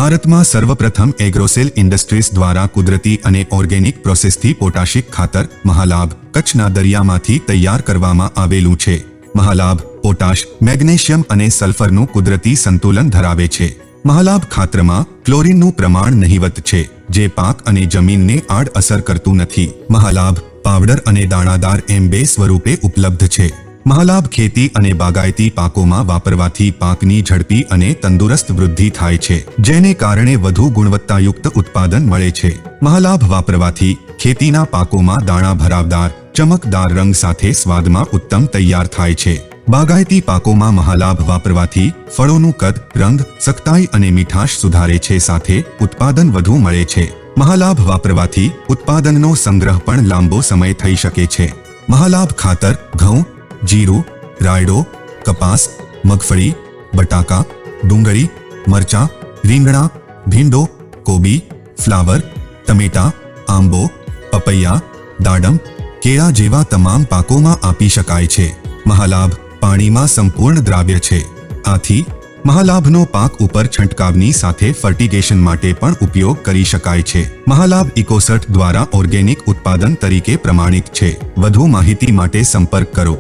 ભારતમાં સર્વપ્રથમ એગ્રોસેલ ઇન્ડસ્ટ્રીઝ દ્વારા કુદરતી અને ઓર્ગેનિક પ્રોસેસથી પોટાશિક ખાતર મહાલાભ કચ્છના દરિયામાંથી તૈયાર કરવામાં આવેલું છે. મહાલાભ પોટાશ, મેગ્નેશિયમ અને સલ્ફરનું કુદરતી સંતુલન ધરાવે છે. મહાલાભ ખાતરમાં ક્લોરીનનું પ્રમાણ નહિવત છે, જે પાક અને જમીનને આડ અસર કરતું નથી. મહાલાભ પાવડર અને દાણાદાર એમ 2 સ્વરૂપે ઉપલબ્ધ છે. મહાલાભ ખેતી અને બાગાયતી પાકોમાં વાપરવાથી પાકની ઝડપી અને તંદુરસ્ત વૃદ્ધિ થાય છે, જેને કારણે વધુ ગુણવત્તાયુક્ત ઉત્પાદન મળે છે. મહાલાભ વાપરવાથી ખેતીના પાકોમાં દાણા ભરાવદાર, ચમકદાર રંગ સાથે સ્વાદમાં ઉત્તમ તૈયાર થાય છે. બાગાયતી પાકોમાં મહાલાભ વાપરવાથી ફળોનું કદ, રંગ, સખ્તાઈ અને મીઠાશ સુધારે છે, સાથે ઉત્પાદન વધુ મળે છે. મહાલાભ વાપરવાથી ઉત્પાદનનો સંગ્રહ પણ લાંબો સમય થઈ શકે છે. મહાલાભ ખાતર ઘઉં, જીરું, રાયડો, કપાસ, મગફળી, બટાકા, ડુંગળી, મરચાં, રીંગણા, ભીંડો, કોબી, ફ્લાવર, ટમેટા, આંબો, પપૈયા, દાડમ, કેળા જેવા તમામ પાકોમાં આપી શકાય છે. મહાલાભ પાણીમાં સંપૂર્ણ દ્રાવ્ય છે. આથી મહાલાભનો પાક ઉપર છંટકાવની સાથે ફર્ટિગેશન માટે પણ ઉપયોગ કરી શકાય છે. મહાલાભ ઇકોસર્ટ દ્વારા ઓર્ગેનિક ઉત્પાદન તરીકે પ્રમાણિત છે. વધુ માહિતી માટે સંપર્ક કરો.